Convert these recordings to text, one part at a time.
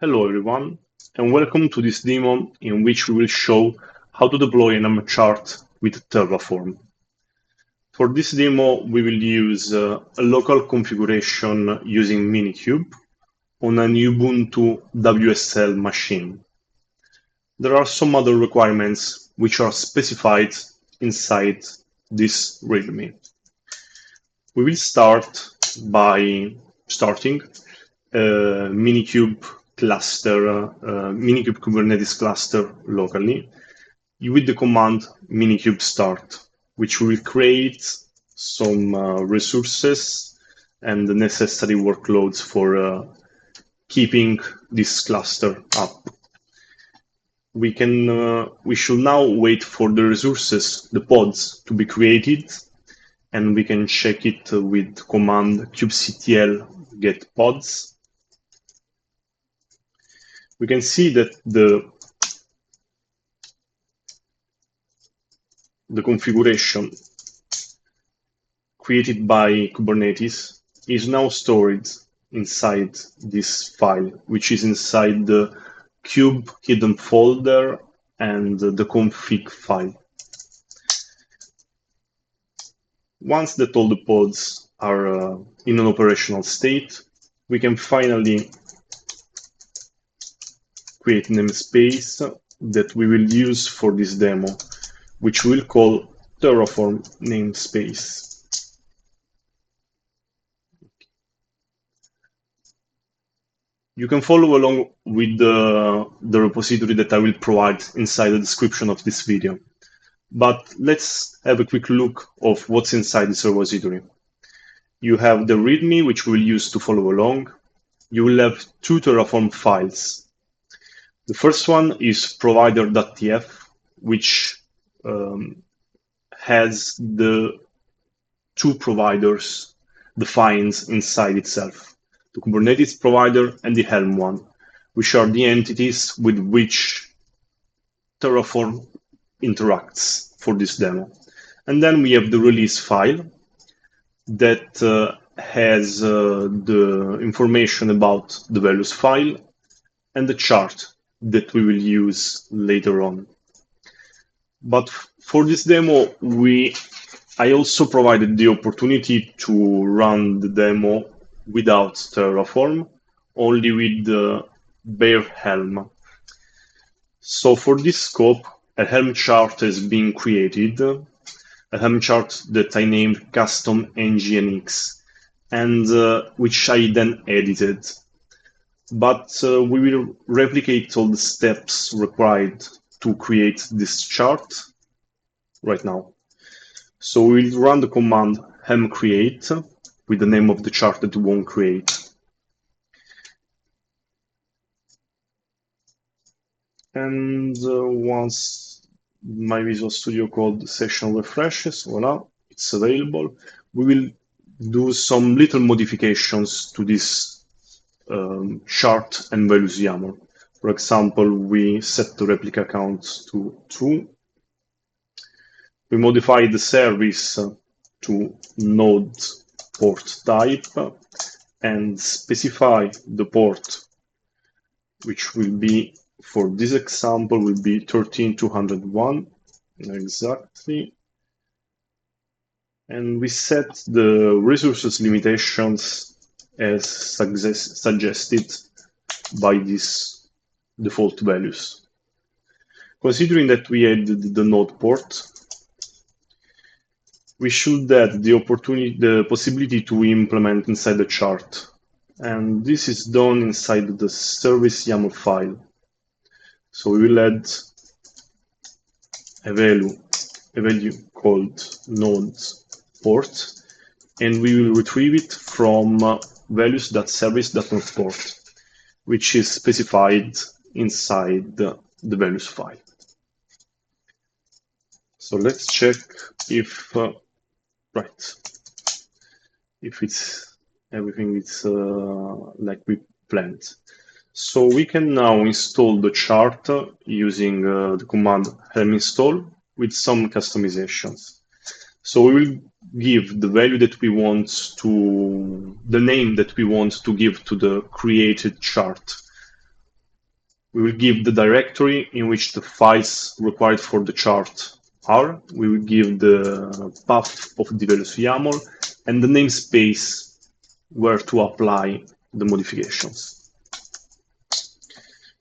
Hello everyone, and welcome to this demo in which we will show how to deploy an Helm chart with Terraform. For this demo, we will use a local configuration using Minikube on an Ubuntu WSL machine. There are some other requirements which are specified inside this README. We will start by starting a Minikube cluster, Minikube Kubernetes cluster locally with the command minikube start, which will create some resources and the necessary workloads for keeping this cluster up. We should now wait for the resources, the pods, to be created, and we can check it with command kubectl get pods. We can see that the configuration created by Kubernetes is now stored inside this file, which is inside the kube hidden folder and the config file. Once that all the pods are in an operational state, we can finally create a namespace that we will use for this demo, which we'll call Terraform namespace. You can follow along with the repository that I will provide inside the description of this video. But let's have a quick look of what's inside this repository. You have the README, which we'll use to follow along. You will have two Terraform files. The first one is provider.tf, which has the two providers defined inside itself, the Kubernetes provider and the Helm one, which are the entities with which Terraform interacts for this demo. And then we have the release file that has the information about the values file and the chart that we will use later on. But for this demo, I also provided the opportunity to run the demo without Terraform, only with the bare Helm. So for this scope, a Helm chart has been created, a Helm chart that I named custom ngnx, and which I then edited. But we will replicate all the steps required to create this chart right now. So we'll run the command helm create with the name of the chart that we want to create. And once my Visual Studio Code session refreshes, voila, it's available. We will do some little modifications to this chart and values YAML. For example, we set the replica count to 2. We modify the service to node port type and specify the port, which will be, for this example, will be 13201 exactly. And we set the resources limitations as suggested by these default values. Considering that we added the node port, we should add the possibility to implement inside the chart. And this is done inside the service YAML file. So we will add a value called node port, and we will retrieve it from values.service.nodeport, which is specified inside the values file. So let's check if everything is like we planned. So we can now install the chart using the command helm install with some customizations. So we will give the value that we want to, the name that we want to give to the created chart. We will give the directory in which the files required for the chart are. We will give the path of the developer YAML and the namespace where to apply the modifications.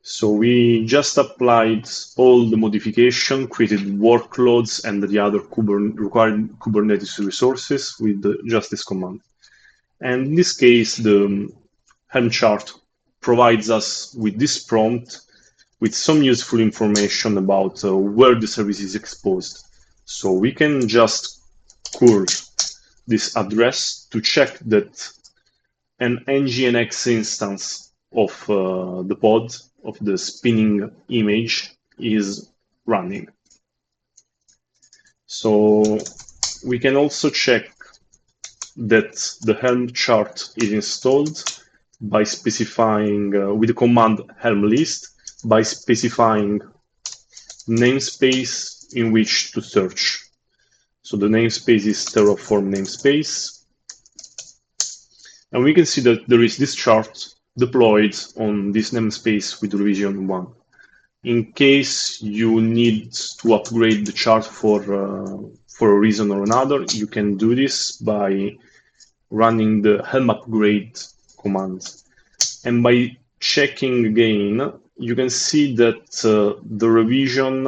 So we just applied all the modification, created workloads and the other required Kubernetes resources with just this command. And in this case, the Helm chart provides us with this prompt with some useful information about where the service is exposed. So we can just curl this address to check that an nginx instance of the pod, of the spinning image, is running. So we can also check that the Helm chart is installed by specifying with the command helm list, by specifying namespace in which to search. So the namespace is Terraform namespace. And we can see that there is this chart deployed on this namespace with revision 1. In case you need to upgrade the chart for a reason or another, you can do this by running the helm upgrade command. And by checking again, you can see that the revision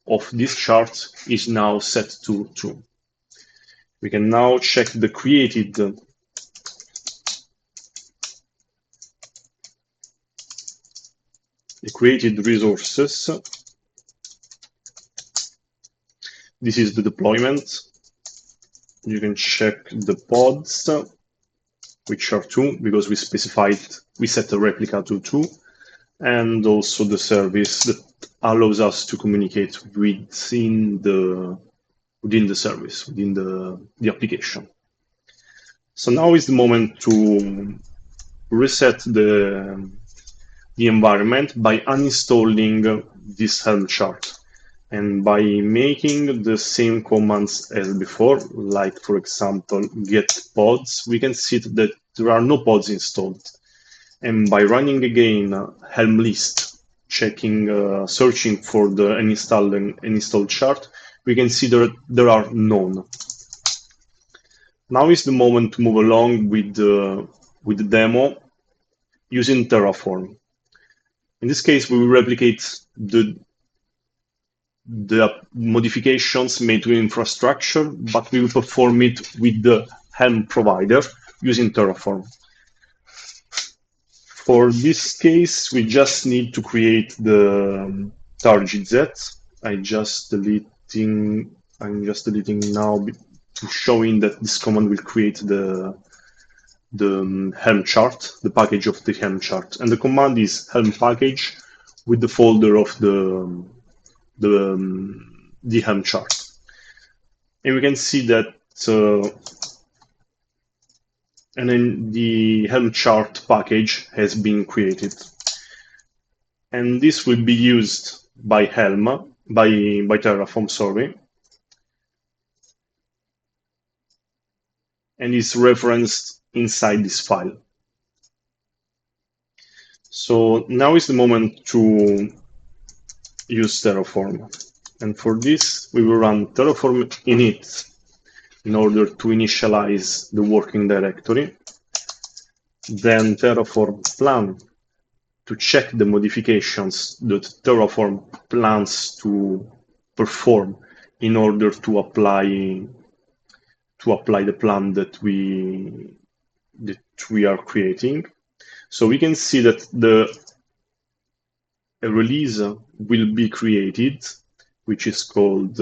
of this chart is now set to true. We can now check the created resources. This is the deployment. You can check the pods, which are 2, because we set the replica to 2, and also the service that allows us to communicate within the service, within the application. So now is the moment to reset the environment by uninstalling this Helm chart. And by making the same commands as before, like for example, get pods, we can see that there are no pods installed. And by running again helm list, checking, searching for the installed chart, we can see that there are none. Now is the moment to move along with the demo using Terraform. In this case, we will replicate the modifications made to infrastructure, but we will perform it with the Helm provider using Terraform. For this case, we just need to create the target Z. I'm just deleting now to showing that this command will create the Helm chart, the package of the Helm chart. And the command is helm package with the folder of the Helm chart. And we can see that and then the Helm chart package has been created. And this will be used by Helm, by Terraform, sorry. And is referenced inside this file. So now is the moment to use Terraform. And for this, we will run Terraform init in order to initialize the working directory. Then Terraform plan to check the modifications that Terraform plans to perform in order to apply the plan that we are creating. So we can see that a release will be created, which is called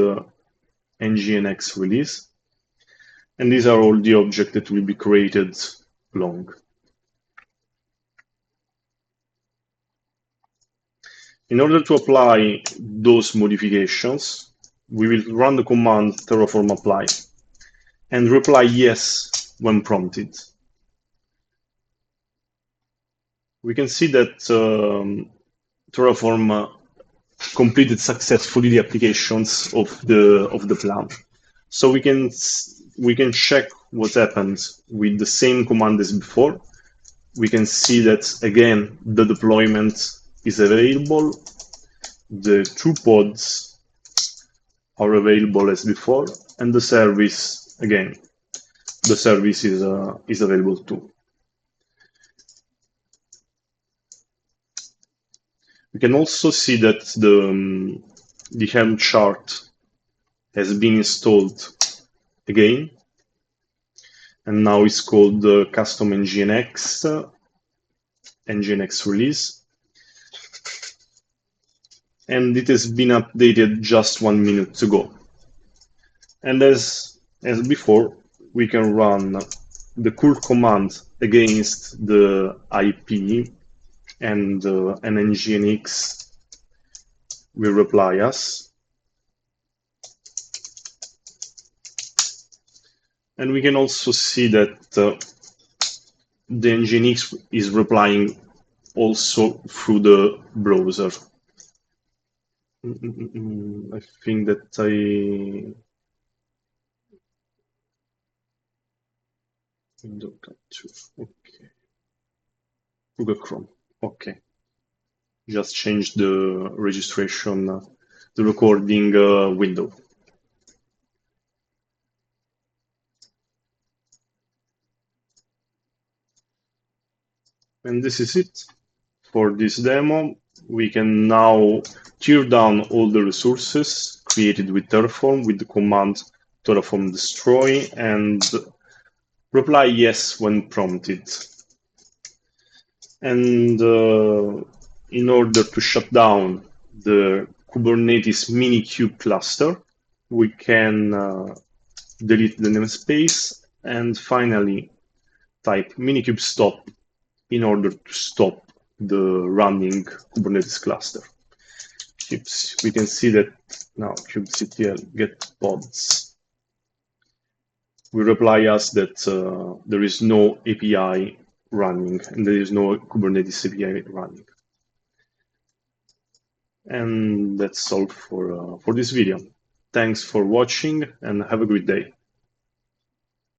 nginx release. And these are all the objects that will be created along. In order to apply those modifications, we will run the command terraform apply and reply yes when prompted. We can see that Terraform completed successfully the applications of the plan. So we can check what happened with the same command as before. We can see that again the deployment is available. The 2 pods are available as before, and the service, again, the service is available too. We can also see that the Helm chart has been installed again, and now it's called the custom nginx release, and it has been updated just 1 minute ago. And as before, we can run the curl command against the IP, and an nginx will reply us. And we can also see that the nginx is replying also through the browser. I think that window capture. Okay. Google Chrome. Okay. Just change the registration, the recording window. And this is it for this demo. We can now tear down all the resources created with Terraform with the command Terraform destroy and reply yes when prompted. And in order to shut down the Kubernetes Minikube cluster, we can delete the namespace and finally type Minikube stop in order to stop the running Kubernetes cluster. We can see that now kubectl get pods will reply us that there is no API running and there is no Kubernetes API running. And that's all for this video. Thanks for watching and have a great day.